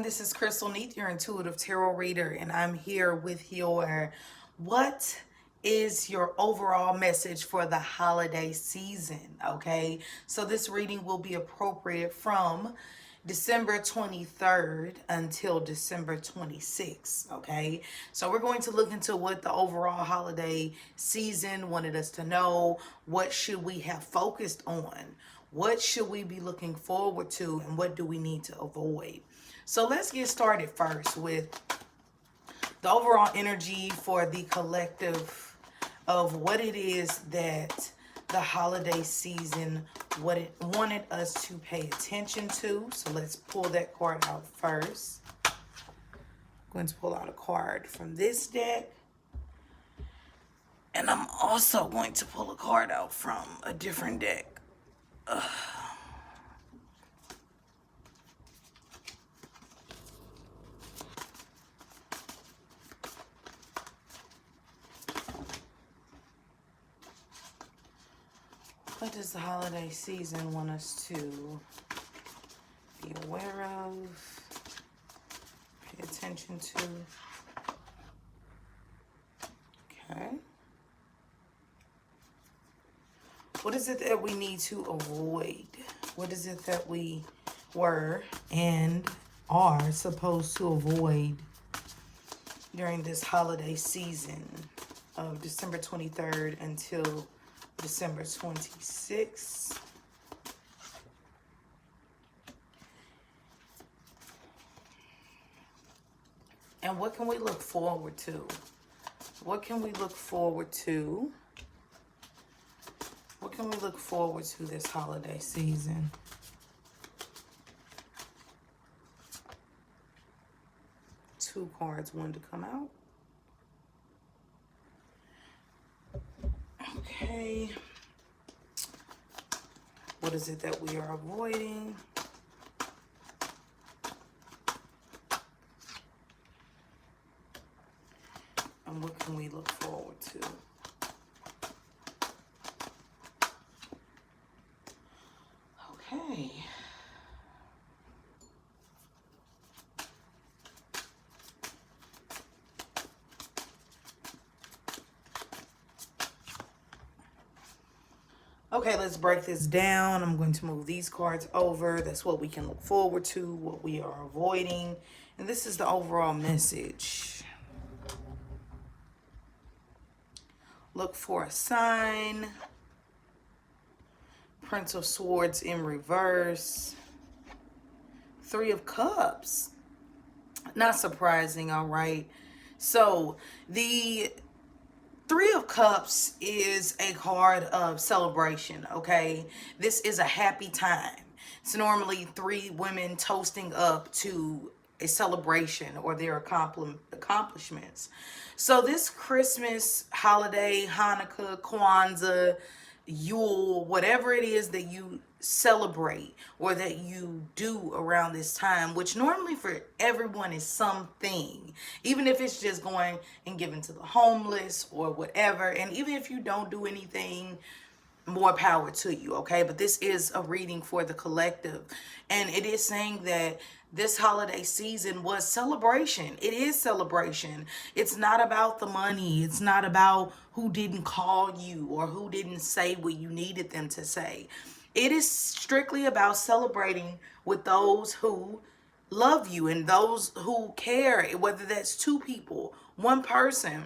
This is Crystal Neath, your intuitive tarot reader, and I'm here with your what is your overall message for the holiday season, okay? So this reading will be appropriate from December 23rd until December 26th, okay? So we're going to look into what the overall holiday season wanted us to know. What should we have focused on? What should we be looking forward to, and what do we need to avoid? So let's get started first with the overall energy for the collective of what it is that the holiday season, what it wanted us to pay attention to. So let's pull that card out first. I'm going to pull out a card from this deck. And I'm also going to pull a card out from a different deck. What does the holiday season want us to be aware of, pay attention to? Okay. What is it that we need to avoid? What is it that we were and are supposed to avoid during this holiday season of December 23rd until December 26th? And what can we look forward to? What can we look forward to? What can we look forward to this holiday season? Two cards wanted to come out. Okay. What is it that we are avoiding? And what can we look forward to? Okay. Okay, let's break this down. I'm going to move these cards over. That's what we can look forward to, what we are avoiding. And this is the overall message. Look for a sign. Prince of Swords in reverse. Three of Cups. Not surprising, all right? So the Three of Cups is a card of celebration, okay? This is a happy time. It's normally three women toasting up to a celebration or their accomplishments. So this Christmas holiday, Hanukkah, Kwanzaa, Yule, whatever it is that you celebrate or that you do around this time, which normally for everyone is something, even if it's just going and giving to the homeless or whatever. And even if you don't do anything, more power to you, okay? But this is a reading for the collective, and it is saying that this holiday season was celebration. It is celebration. It's not about the money. It's not about who didn't call you or who didn't say what you needed them to say. It is strictly about celebrating with those who love you and those who care, whether that's two people, one person.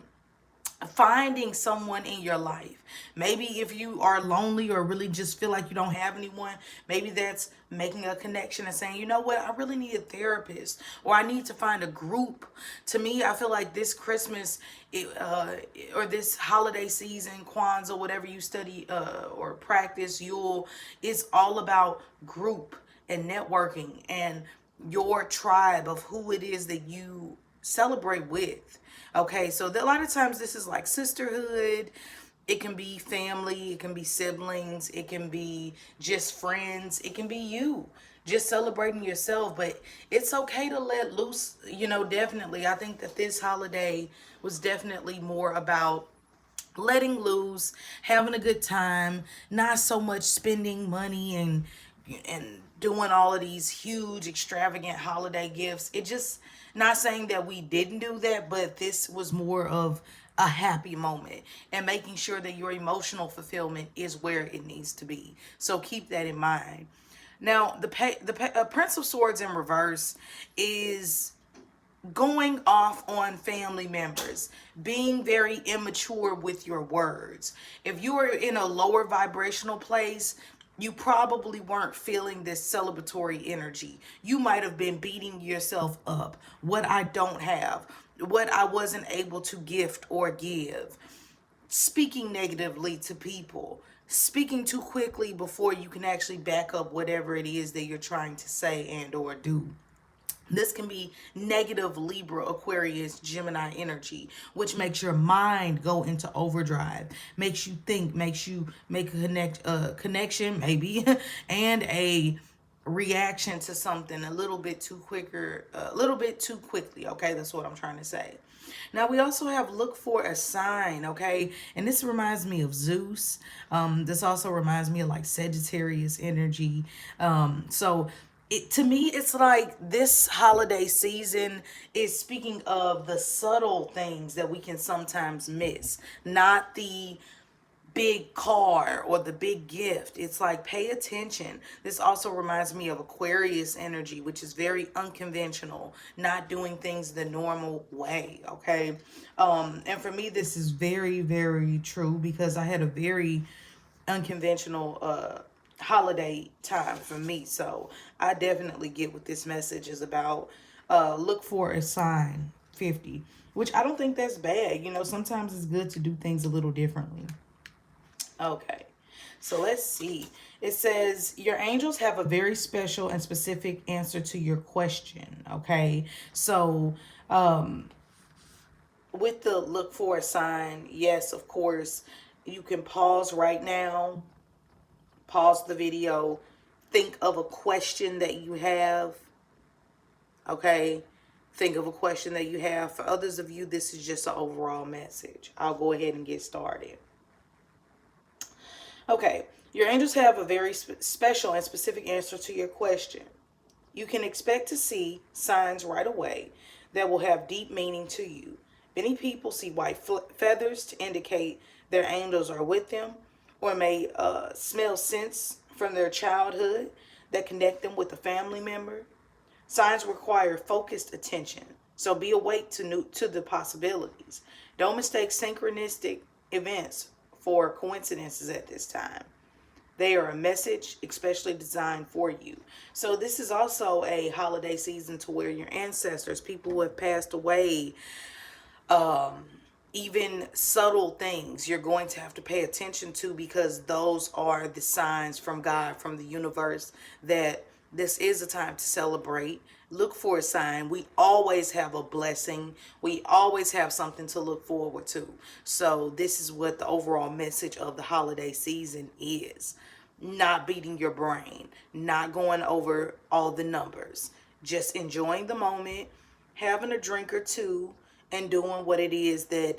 Finding someone in your life. Maybe if you are lonely or really just feel like you don't have anyone, maybe that's making a connection and saying, you know what, I really need a therapist, or I need to find a group. To me, I feel like this Christmas or this holiday season, Kwanzaa, whatever you study or practice, Yule, is all about group and networking and your tribe of who it is that you celebrate with. Okay, so a lot of times this is like sisterhood. It can be family, it can be siblings, it can be just friends, it can be you just celebrating yourself. But it's okay to let loose, definitely. I think that this holiday was definitely more about letting loose, having a good time, not so much spending money and doing all of these huge extravagant holiday gifts. It just, not saying that we didn't do that, but this was more of a happy moment and making sure that your emotional fulfillment is where it needs to be. So keep that in mind. Now, the Prince of Swords in reverse is going off on family members, being very immature with your words. If you are in a lower vibrational place, you probably weren't feeling this celebratory energy. You might have been beating yourself up. What I don't have, what I wasn't able to gift or give, speaking negatively to people, speaking too quickly before you can actually back up whatever it is that you're trying to say and or do. This can be negative Libra, Aquarius, Gemini energy, which makes your mind go into overdrive, makes you think, makes you make a connection maybe, and a reaction to something a little bit too quicker, a little bit too quickly. Okay, that's what I'm trying to say. Now we also have look for a sign, okay? And this reminds me of Zeus. This also reminds me of like Sagittarius energy. So to me, it's like this holiday season is speaking of the subtle things that we can sometimes miss, not the big car or the big gift. It's like, pay attention. This also reminds me of Aquarius energy, which is very unconventional, not doing things the normal way. Okay. And for me, this is very, very true because I had a very unconventional, holiday time for me. So I definitely get what this message is about. Look for a sign 50, which I don't think that's bad. You know, sometimes it's good to do things a little differently. Okay, so let's see. It says your angels have a very special and specific answer to your question. Okay, so with the look for a sign, yes, of course, you can pause right now, pause the video, think of a question that you have. Okay, think of a question that you have. For others of you, this is just an overall message. I'll go ahead and get started. Okay, your angels have a very special and specific answer to your question. You can expect to see signs right away that will have deep meaning to you. Many people see white feathers to indicate their angels are with them, or may smell scents from their childhood that connect them with a family member. Signs require focused attention, so be awake to the possibilities. Don't mistake synchronistic events for coincidences at this time. They are a message especially designed for you. So this is also a holiday season to where your ancestors, people who have passed away, even subtle things you're going to have to pay attention to, because those are the signs from God, from the universe, that this is a time to celebrate. Look for a sign. We always have a blessing. We always have something to look forward to. So this is what the overall message of the holiday season is. Not beating your brain, not going over all the numbers, just enjoying the moment, having a drink or two, and doing what it is that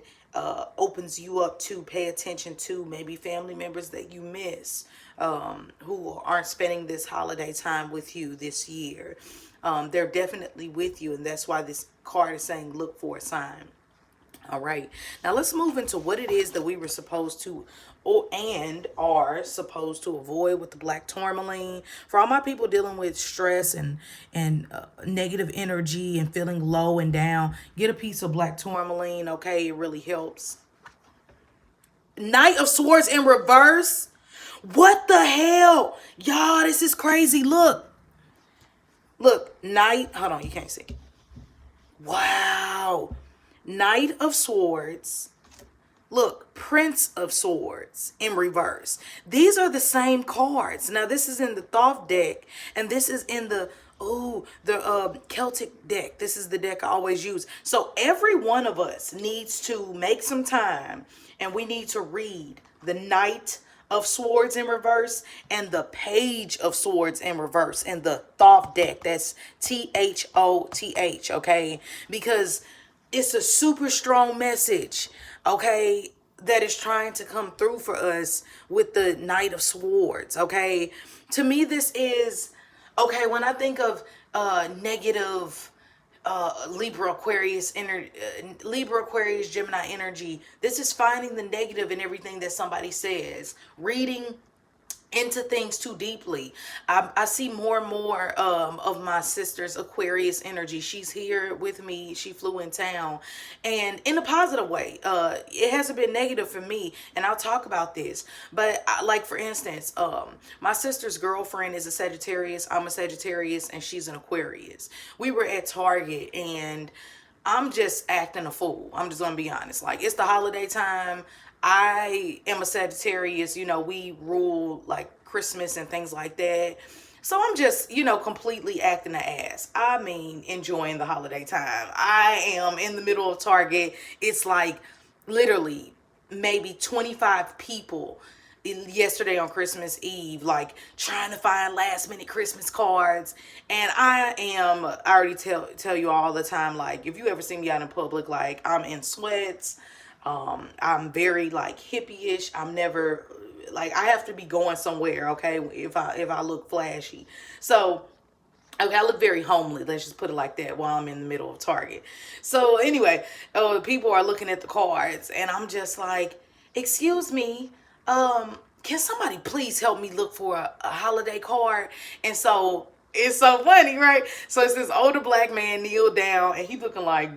opens you up to pay attention to maybe family members that you miss, who aren't spending this holiday time with you this year. They're definitely with you, and that's why this card is saying look for a sign. All right, now let's move into what it is that we were supposed to and are supposed to avoid with the black tourmaline. For all my people dealing with stress and negative energy and feeling low and down, get a piece of black tourmaline. Okay, it really helps. Knight of Swords in reverse. What the hell, y'all? This is crazy. Look, Knight. Hold on, you can't see. Wow. Knight of Swords. Look, Prince of Swords in reverse. These are the same cards. Now, this is in the Thoth deck, and this is in the Celtic deck. This is the deck I always use. So every one of us needs to make some time, and we need to read the Knight of Swords in reverse and the Page of Swords in reverse in the Thoth deck. That's THOTH, okay? Because it's a super strong message, okay, that is trying to come through for us with the Knight of Swords, okay? To me, this is Okay, when I think of negative Libra Aquarius Libra Aquarius Gemini energy, this is finding the negative in everything that somebody says, reading into things too deeply. I see more and more of my sister's Aquarius energy. She's here with me. She flew in town, and in a positive way. It hasn't been negative for me, and I'll talk about this. But like for instance, my sister's girlfriend is a Sagittarius. I'm a Sagittarius, and she's an Aquarius. We were at Target, and I'm just acting a fool. I'm just gonna be honest. Like, it's the holiday time. I am a Sagittarius. You know, we rule like Christmas and things like that. So I'm just, completely acting the ass. I mean, enjoying the holiday time. I am in the middle of Target. It's like literally maybe 25 people yesterday on Christmas Eve, like trying to find last minute Christmas cards. And I already tell you all the time, like, if you ever see me out in public, like, I'm in sweats. I'm very like hippie-ish. I'm never like, I have to be going somewhere, okay, if I look flashy. So okay, I look very homely, let's just put it like that, while I'm in the middle of Target. So anyway, people are looking at the cards, and I'm just like, excuse me, can somebody please help me look for a holiday card? And so it's so funny, right? So it's this older black man kneel down, and he looking like,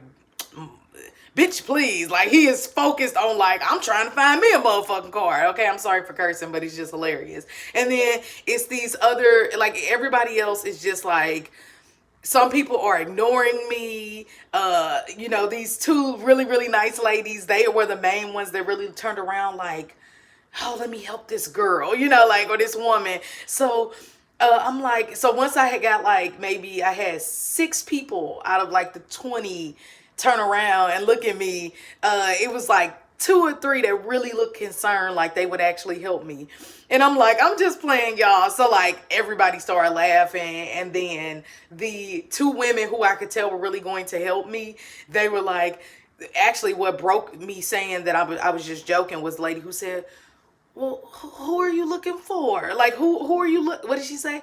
bitch, please. Like, he is focused on, like, I'm trying to find me a motherfucking card. Okay, I'm sorry for cursing, but it's just hilarious. And then it's these other, like, everybody else is just like, some people are ignoring me. These two really, really nice ladies, they were the main ones that really turned around like, oh, let me help this girl, like, or this woman. So I'm like, so once I had got like, maybe I had 6 people out of like the 20 turn around and look at me. It was like 2 or 3 that really looked concerned, like they would actually help me. And I'm like, I'm just playing, y'all. So like, everybody started laughing. And then the 2 women who I could tell were really going to help me, they were like, actually what broke me saying that I was just joking was the lady who said, well, who are you looking for? Like, who are you what did she say?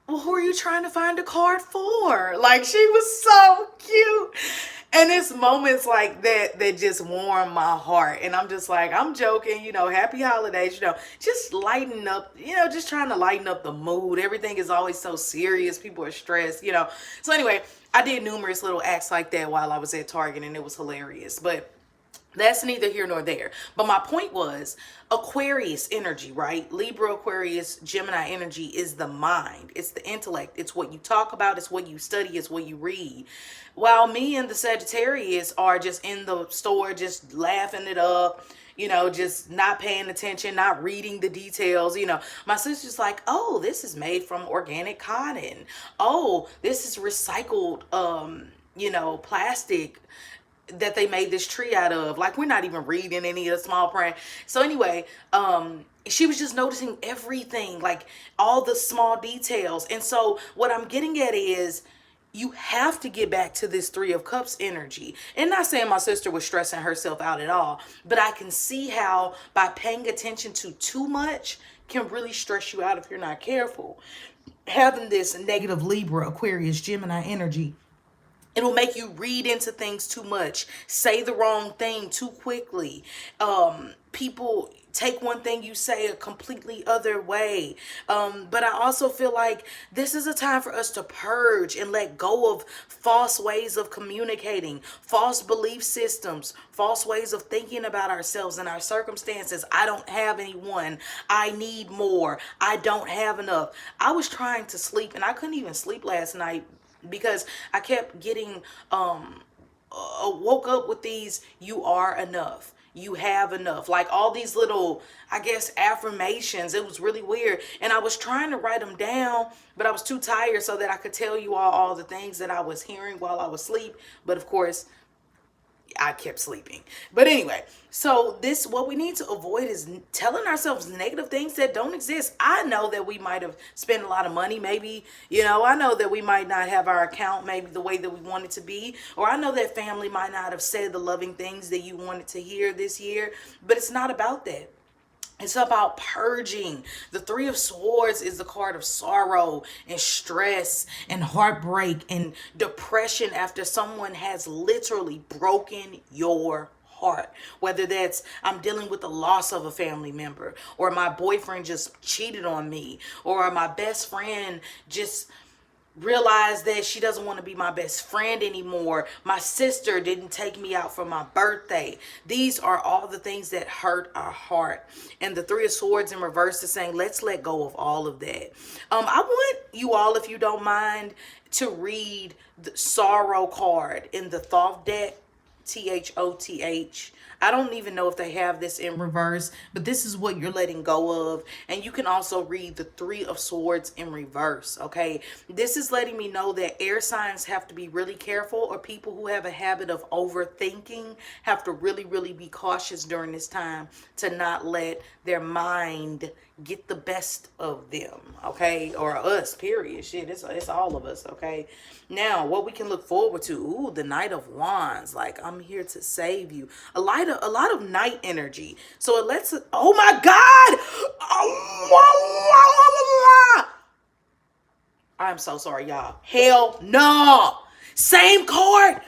Well, who are you trying to find a card for? Like, she was so cute. And it's moments like that that just warm my heart. And I'm just like, I'm joking, happy holidays, just lighten up, just trying to lighten up the mood. Everything is always so serious. People are stressed, So anyway, I did numerous little acts like that while I was at Target, and it was hilarious. But that's neither here nor there. But my point was, Aquarius energy, right? Libra, Aquarius, Gemini energy is the mind. It's the intellect. It's what you talk about. It's what you study. It's what you read. While me and the Sagittarius are just in the store, just laughing it up, just not paying attention, not reading the details. My sister's like, oh, this is made from organic cotton. Oh, this is recycled, plastic that they made this tree out of. Like, we're not even reading any of the small print. So anyway, she was just noticing everything, like all the small details. And so what I'm getting at is, you have to get back to this 3 of Cups energy. And not saying my sister was stressing herself out at all, but I can see how by paying attention to too much can really stress you out if you're not careful. Having this negative Libra, Aquarius, Gemini energy, it'll make you read into things too much, say the wrong thing too quickly. People take one thing you say a completely other way. But I also feel like this is a time for us to purge and let go of false ways of communicating, false belief systems, false ways of thinking about ourselves and our circumstances. I don't have anyone. I need more. I don't have enough. I was trying to sleep, and I couldn't even sleep last night because I kept getting woke up with these, you are enough, you have enough, like all these little, I guess, affirmations. It was really weird, and I was trying to write them down, but I was too tired so that I could tell you all the things that I was hearing while I was asleep. But of course, I kept sleeping. But anyway, so what we need to avoid is telling ourselves negative things that don't exist. I know that we might have spent a lot of money. Maybe, I know that we might not have our account maybe the way that we want it to be. Or I know that family might not have said the loving things that you wanted to hear this year. But it's not about that. It's about purging. The Three of Swords is the card of sorrow and stress and heartbreak and depression after someone has literally broken your heart. Whether that's I'm dealing with the loss of a family member, or my boyfriend just cheated on me, or my best friend just realized that she doesn't want to be my best friend anymore. My sister didn't take me out for my birthday. These are all the things that hurt our heart. And the Three of Swords in reverse is saying, let's let go of all of that. I want you all, if you don't mind, to read the Sorrow card in the Thoth deck. Thoth. I don't even know if they have this in reverse, but this is what you're letting go of. And you can also read the Three of Swords in reverse, okay? This is letting me know that air signs have to be really careful, or people who have a habit of overthinking have to really, really be cautious during this time to not let their mind get the best of them, okay? Or us, period. Shit, it's all of us, okay? Now, what we can look forward to, ooh, the Knight of Wands. Like, I'm here to save you. A lot of night energy. So it lets us, oh my God! I'm so sorry, y'all. Hell no! Same card!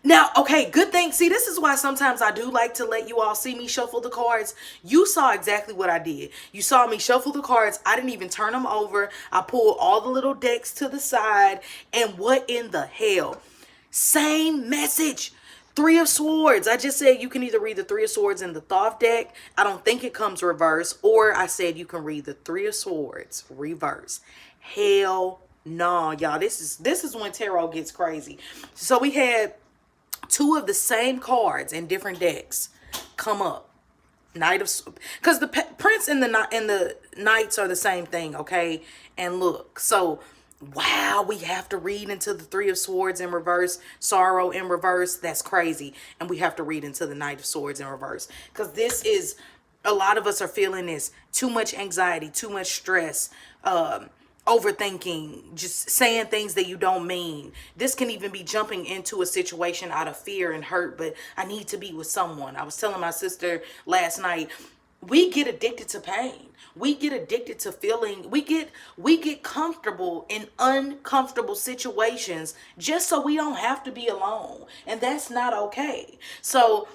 Now, okay, good thing. See, this is why sometimes I do like to let you all see me shuffle the cards. You saw exactly what I did. You saw me shuffle the cards. I didn't even turn them over. I pulled all the little decks to the side. And what in the hell? Same message. Three of Swords. I just said you can either read the Three of Swords in the Thoth deck. I don't think it comes reverse. Or I said you can read the Three of Swords reverse. Hell no, y'all. This is when tarot gets crazy. So we had two of the same cards in different decks come up. Knight of, because the Prince and the Knights are the same thing, okay? And look, so wow, we have to read into the Three of Swords in reverse, Sorrow in reverse. That's crazy. And we have to read into the Knight of Swords in reverse, because this is, a lot of us are feeling this, too much anxiety, too much stress, overthinking, just saying things that you don't mean. This can even be jumping into a situation out of fear and hurt, but I need to be with someone. I was telling my sister last night, we get addicted to pain. We get addicted to feeling, we get comfortable in uncomfortable situations just so we don't have to be alone. And that's not okay. So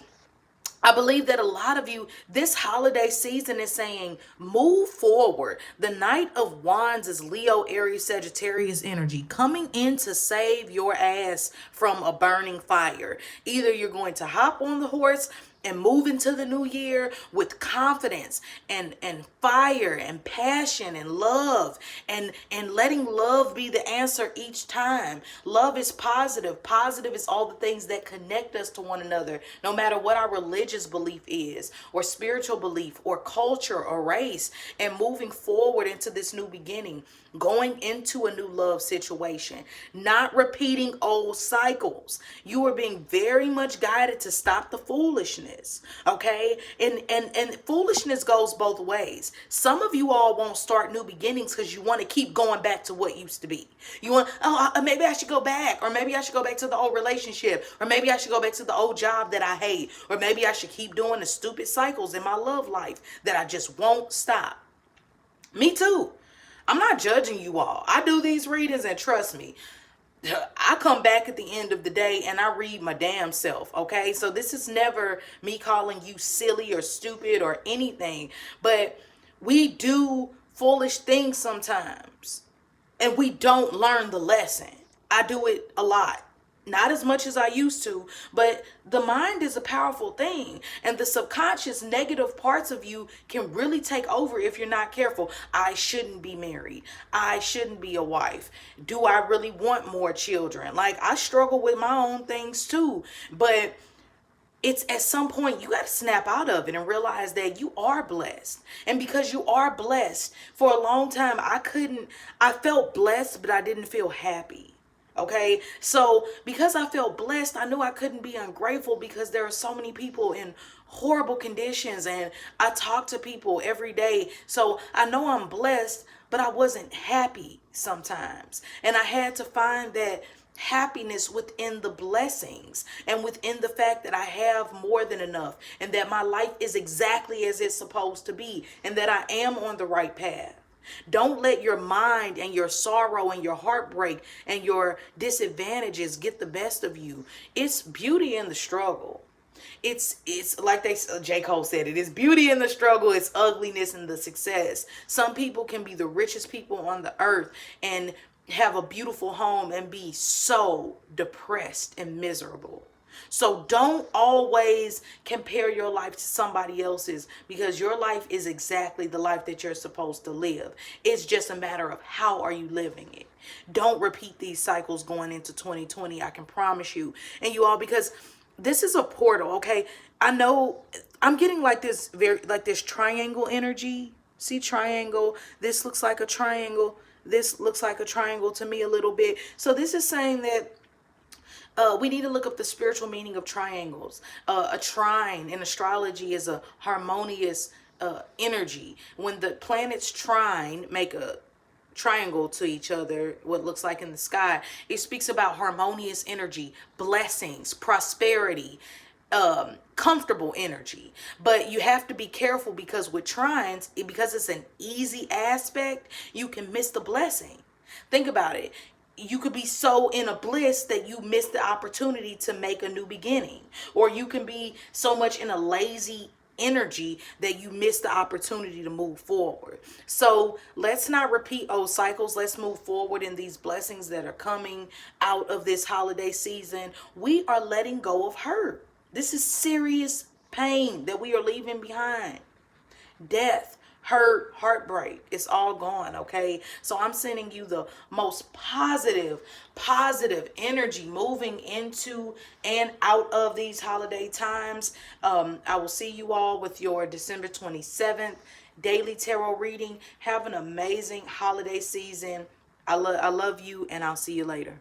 I believe that a lot of you, this holiday season is saying, move forward. The Knight of Wands is Leo, Aries, Sagittarius energy coming in to save your ass from a burning fire. Either you're going to hop on the horse and move into the new year with confidence and fire and passion and love and letting love be the answer each time. Love is positive. Positive is all the things that connect us to one another, no matter what our religious belief is, or spiritual belief, or culture, or race. And moving forward into this new beginning, going into a new love situation, not repeating old cycles. You are being very much guided to stop the foolishness, okay? And foolishness goes both ways. Some of you all won't start new beginnings because you want to keep going back to what used to be. You want, maybe I should go back, or maybe I should go back to the old relationship, or maybe I should go back to the old job that I hate, or maybe I should keep doing the stupid cycles in my love life that I just won't stop. Me too. I'm not judging you all. I do these readings, and trust me, I come back at the end of the day and I read my damn self, okay? So this is never me calling you silly or stupid or anything, but we do foolish things sometimes and we don't learn the lesson. I do it a lot. Not as much as I used to, but the mind is a powerful thing. And the subconscious negative parts of you can really take over if you're not careful. I shouldn't be married. I shouldn't be a wife. Do I really want more children? Like, I struggle with my own things too. But it's at some point you got to snap out of it and realize that you are blessed. And because you are blessed, for a long time, I felt blessed, but I didn't feel happy. Okay, so because I felt blessed, I knew I couldn't be ungrateful because there are so many people in horrible conditions and I talk to people every day. So I know I'm blessed, but I wasn't happy sometimes. And I had to find that happiness within the blessings and within the fact that I have more than enough and that my life is exactly as it's supposed to be and that I am on the right path. Don't let your mind and your sorrow and your heartbreak and your disadvantages get the best of you. It's beauty in the struggle. It's like J. Cole said, it is beauty in the struggle, it's ugliness in the success. Some people can be the richest people on the earth and have a beautiful home and be so depressed and miserable. So don't always compare your life to somebody else's, because your life is exactly the life that you're supposed to live. It's just a matter of how are you living it. Don't repeat these cycles going into 2020. I can promise you. And you all, because this is a portal, okay? I know I'm getting like this triangle energy. See, triangle. This looks like a triangle. This looks like a triangle to me a little bit. So this is saying that we need to look up the spiritual meaning of triangles. A trine in astrology is a harmonious energy. When the planets trine, make a triangle to each other, what looks like in the sky, it speaks about harmonious energy, blessings, prosperity, comfortable energy. But you have to be careful, because with trines, because it's an easy aspect, you can miss the blessing. Think about it. You could be so in a bliss that you miss the opportunity to make a new beginning, or you can be so much in a lazy energy that you miss the opportunity to move forward. So let's not repeat old cycles. Let's move forward in these blessings that are coming out of this holiday season. We are letting go of hurt. This is serious pain that we are leaving behind. Death, hurt, heartbreak, it's all gone, okay? So I'm sending you the most positive energy moving into and out of these holiday times. I will see you all with your December 27th daily tarot reading. Have an amazing holiday season. I love you, and I'll see you later.